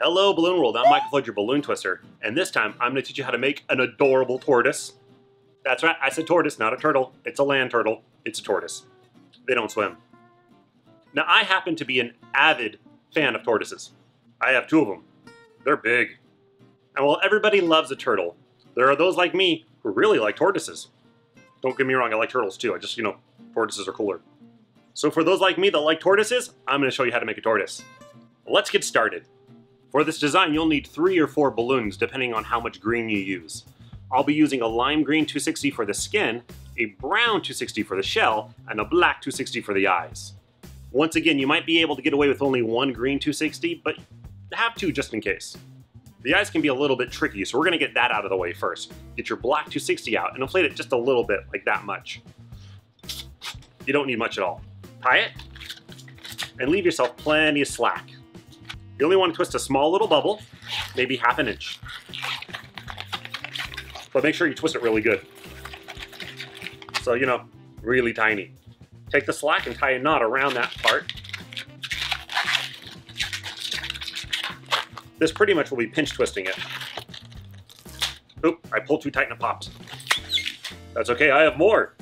Hello Balloon World, I'm Michael Flood, your balloon twister, and this time I'm going to teach you how to make an adorable tortoise. That's right, I said tortoise, not a turtle. It's a land turtle. It's a tortoise. They don't swim. Now I happen to be an avid fan of tortoises. I have 2 of them. They're big. And while everybody loves a turtle, there are those like me who really like tortoises. Don't get me wrong, I like turtles too. Tortoises are cooler. So for those like me that like tortoises, I'm going to show you how to make a tortoise. Let's get started. For this design, you'll need 3 or 4 balloons depending on how much green you use. I'll be using a lime green 260 for the skin, a brown 260 for the shell, and a black 260 for the eyes. Once again, you might be able to get away with only 1 green 260, but have 2 just in case. The eyes can be a little bit tricky, so we're going to get that out of the way first. Get your black 260 out and inflate it just a little bit, like that much. You don't need much at all. Tie it, and leave yourself plenty of slack. You only want to twist a small little bubble, maybe ½ an inch. But make sure you twist it really good. So, really tiny. Take the slack and tie a knot around that part. This pretty much will be pinch twisting it. Oop, I pulled too tight and it popped. That's okay, I have more.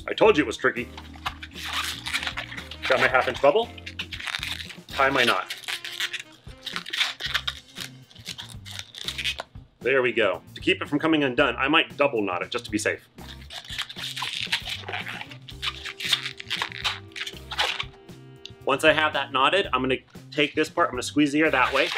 I told you it was tricky. Got my ½ inch bubble, tie my knot. There we go. To keep it from coming undone, I might double knot it just to be safe. Once I have that knotted, I'm going to take this part, I'm going to squeeze the air that way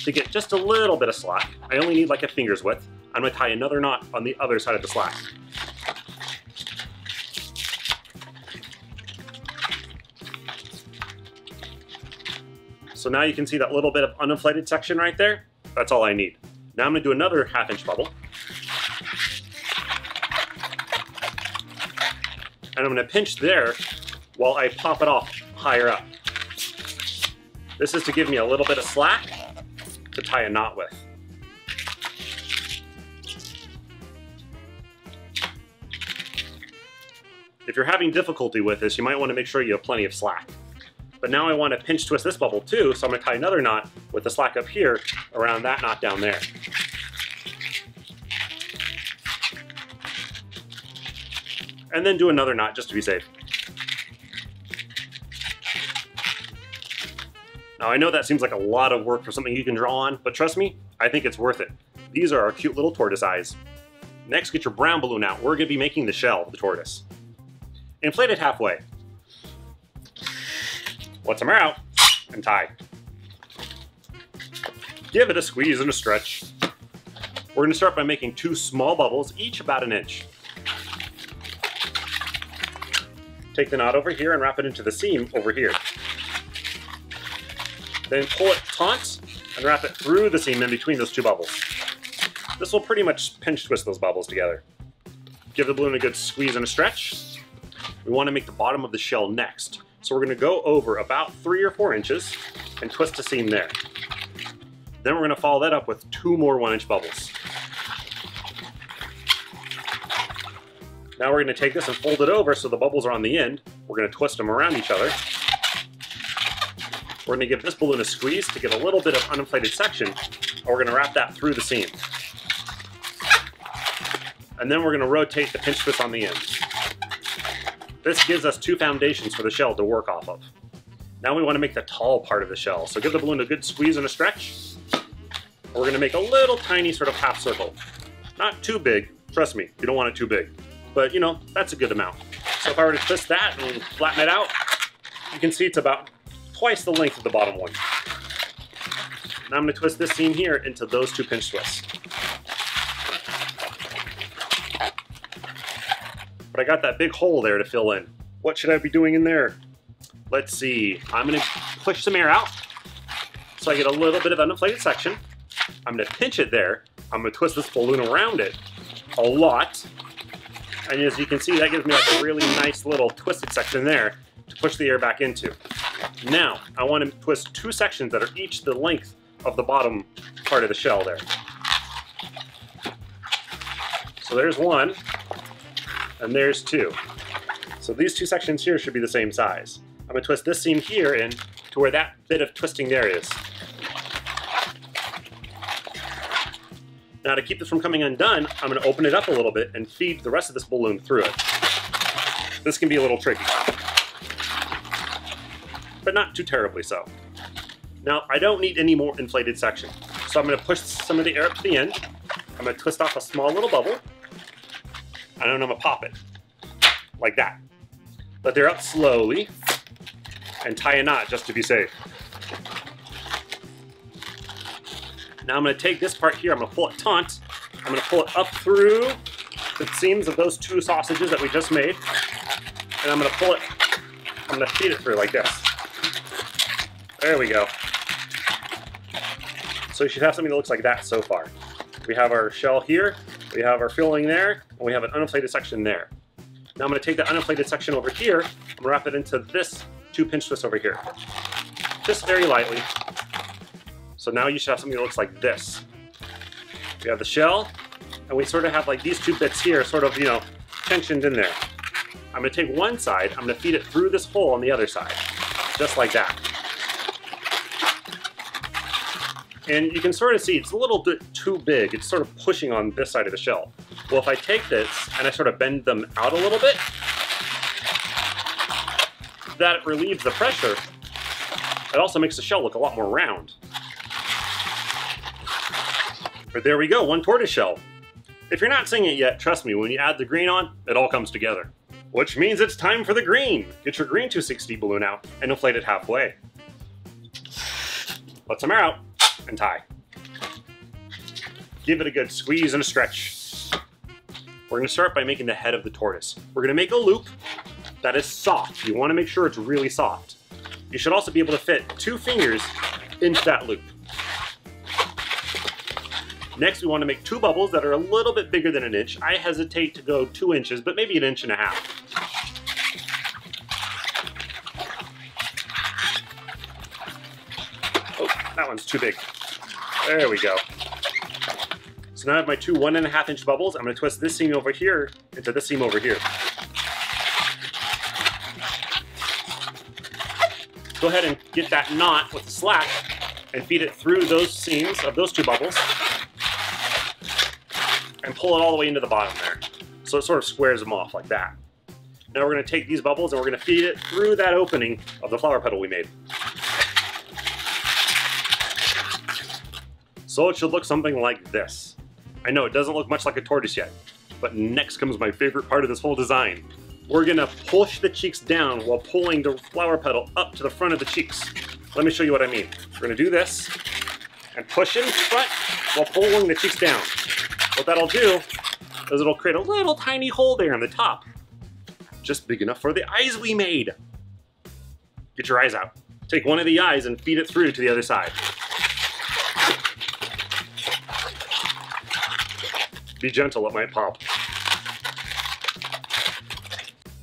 to get just a little bit of slack. I only need like a finger's width. I'm going to tie another knot on the other side of the slack. So now you can see that little bit of uninflated section right there. That's all I need. Now I'm going to do another ½ inch bubble. And I'm going to pinch there while I pop it off higher up. This is to give me a little bit of slack to tie a knot with. If you're having difficulty with this, you might want to make sure you have plenty of slack. But now I want to pinch twist this bubble too, so I'm going to tie another knot with the slack up here around that knot down there. And then do another knot just to be safe. Now I know that seems like a lot of work for something you can draw on, but trust me, I think it's worth it. These are our cute little tortoise eyes. Next, get your brown balloon out. We're going to be making the shell of the tortoise. Inflate it halfway. Let some air out, and tie. Give it a squeeze and a stretch. We're going to start by making 2 small bubbles, each about 1 inch. Take the knot over here and wrap it into the seam over here. Then pull it taut and wrap it through the seam in between those 2 bubbles. This will pretty much pinch twist those bubbles together. Give the balloon a good squeeze and a stretch. We want to make the bottom of the shell next. So we're going to go over about 3 or 4 inches and twist the seam there. Then we're going to follow that up with 2 more 1 inch bubbles. Now we're going to take this and fold it over so the bubbles are on the end. We're going to twist them around each other. We're going to give this balloon a squeeze to get a little bit of uninflated section, and we're going to wrap that through the seam. And then we're going to rotate the pinch twist on the end. This gives us 2 foundations for the shell to work off of. Now we want to make the tall part of the shell, so give the balloon a good squeeze and a stretch. We're going to make a little tiny sort of half circle. Not too big, trust me, you don't want it too big. But that's a good amount. So if I were to twist that and flatten it out, you can see it's about twice the length of the bottom one. Now I'm going to twist this seam here into those 2 pinch twists. But I got that big hole there to fill in. What should I be doing in there? Let's see. I'm going to push some air out so I get a little bit of uninflated section. I'm going to pinch it there. I'm going to twist this balloon around it a lot. And as you can see, that gives me like a really nice little twisted section there to push the air back into. Now, I want to twist 2 sections that are each the length of the bottom part of the shell there. So there's 1. And there's 2. So these 2 sections here should be the same size. I'm going to twist this seam here in to where that bit of twisting there is. Now to keep this from coming undone, I'm going to open it up a little bit and feed the rest of this balloon through it. This can be a little tricky, but not too terribly so. Now I don't need any more inflated section, so I'm going to push some of the air up to the end. I'm going to twist off a small little bubble, and then I'm going to pop it, like that. Let the air out slowly, and tie a knot just to be safe. Now I'm going to take this part here, I'm going to pull it taut, I'm going to pull it up through the seams of those two sausages that we just made, and I'm going to pull it, I'm going to feed it through like this. There we go. So you should have something that looks like that so far. We have our shell here, we have our filling there, and we have an uninflated section there. Now I'm going to take that uninflated section over here, I'm going to wrap it into this 2 pinch twists over here. Just very lightly. So now you should have something that looks like this. We have the shell, and we sort of have like these 2 bits here sort of, you know, tensioned in there. I'm going to take one side, I'm going to feed it through this hole on the other side. Just like that. And you can sort of see it's a little bit too big. It's sort of pushing on this side of the shell. Well, if I take this and I sort of bend them out a little bit, that relieves the pressure. It also makes the shell look a lot more round. But there we go, one tortoise shell. If you're not seeing it yet, trust me, when you add the green on, it all comes together. Which means it's time for the green. Get your green 260 balloon out and inflate it halfway. Let some air out and tie. Give it a good squeeze and a stretch. We're gonna start by making the head of the tortoise. We're gonna make a loop that is soft. You wanna make sure it's really soft. You should also be able to fit 2 fingers into that loop. Next, we want to make 2 bubbles that are a little bit bigger than 1 inch. I hesitate to go 2 inches, but maybe 1.5 inches. Oh, that one's too big. There we go. So now I have my 2 1.5 inch bubbles. I'm going to twist this seam over here into this seam over here. Go ahead and get that knot with the slack and feed it through those seams of those 2 bubbles. And pull it all the way into the bottom there. So it sort of squares them off like that. Now we're going to take these bubbles and we're going to feed it through that opening of the flower petal we made. So it should look something like this. I know it doesn't look much like a tortoise yet, but next comes my favorite part of this whole design. We're going to push the cheeks down while pulling the flower petal up to the front of the cheeks. Let me show you what I mean. We're going to do this and push in front while pulling the cheeks down. What that'll do is it'll create a little tiny hole there on the top. Just big enough for the eyes we made. Get your eyes out. Take one of the eyes and feed it through to the other side. Be gentle, it might pop.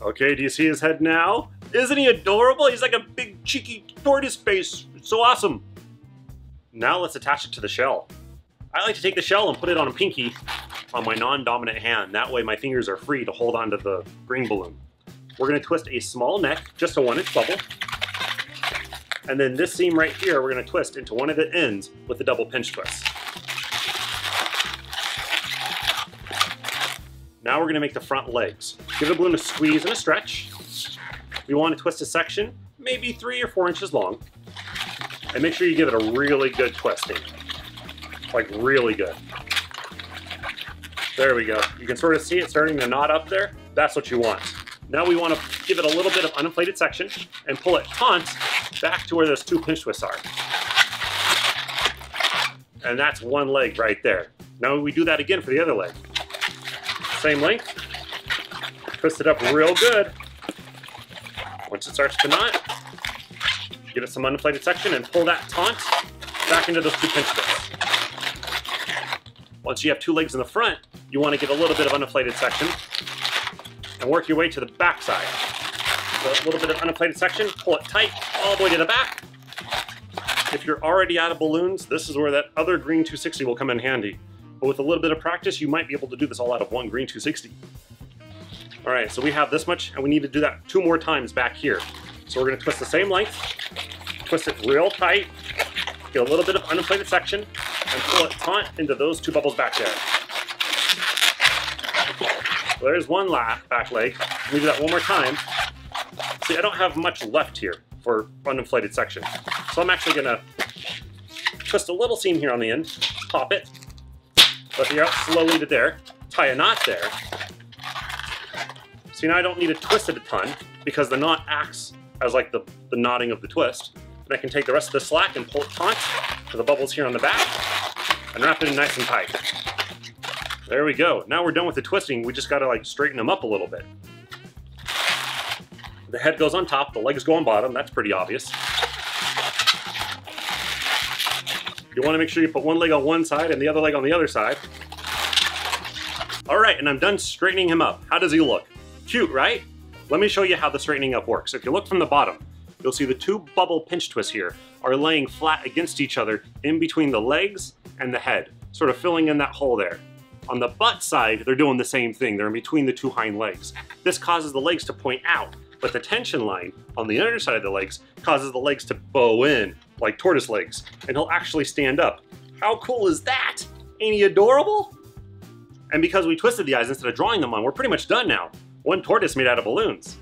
Okay, do you see his head now? Isn't he adorable? He's like a big cheeky tortoise face. It's so awesome. Now let's attach it to the shell. I like to take the shell and put it on a pinky on my non-dominant hand. That way my fingers are free to hold onto the green balloon. We're going to twist a small neck, just a 1 inch bubble. And then this seam right here, we're going to twist into one of the ends with the double pinch twist. Now we're going to make the front legs. Give the balloon a squeeze and a stretch. We want to twist a section, maybe 3 or 4 inches long. And make sure you give it a really good twisting. Like really good. There we go. You can sort of see it starting to knot up there. That's what you want. Now we want to give it a little bit of uninflated section and pull it taut back to where those 2 pinch twists are. And that's one leg right there. Now we do that again for the other leg. Same length. Twist it up real good. Once it starts to knot, give it some uninflated section and pull that taut back into those 2 pinch twists. Once you have 2 legs in the front, you want to get a little bit of uninflated section and work your way to the back side. So a little bit of uninflated section, pull it tight all the way to the back. If you're already out of balloons, this is where that other green 260 will come in handy. But with a little bit of practice, you might be able to do this all out of one green 260. All right, so we have this much, and we need to do that 2 more times back here. So we're going to twist the same length, twist it real tight, get a little bit of uninflated section, and pull it taut into those two bubbles back there. So there's one back leg. Let me do that one more time. See, I don't have much left here for uninflated section. So I'm actually gonna twist a little seam here on the end, pop it, let the air out slowly to there, tie a knot there. See, now I don't need to twist it a ton because the knot acts as like the knotting of the twist. And I can take the rest of the slack and pull it taut to the bubbles here on the back and wrap it in nice and tight. There we go. Now we're done with the twisting. We just gotta like straighten them up a little bit. The head goes on top, the legs go on bottom. That's pretty obvious. You want to make sure you put one leg on one side and the other leg on the other side. All right, and I'm done straightening him up. How does he look? Cute, right? Let me show you how the straightening up works. If you look from the bottom, you'll see the two bubble pinch twists here are laying flat against each other in between the legs and the head, sort of filling in that hole there. On the butt side, they're doing the same thing. They're in between the two hind legs. This causes the legs to point out, but the tension line on the underside of the legs causes the legs to bow in, like tortoise legs, and he'll actually stand up. How cool is that? Ain't he adorable? And because we twisted the eyes instead of drawing them on, we're pretty much done now. One tortoise made out of balloons.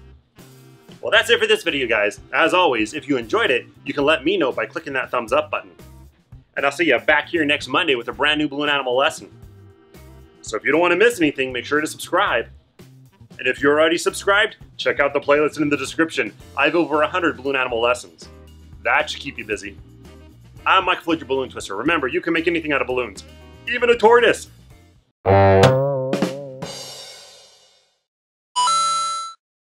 Well, that's it for this video, guys. As always, if you enjoyed it, you can let me know by clicking that thumbs up button. And I'll see you back here next Monday with a brand new balloon animal lesson. So if you don't want to miss anything, make sure to subscribe. And if you're already subscribed, check out the playlist in the description. I have over 100 balloon animal lessons. That should keep you busy. I'm Michael, your balloon twister. Remember, you can make anything out of balloons, even a tortoise.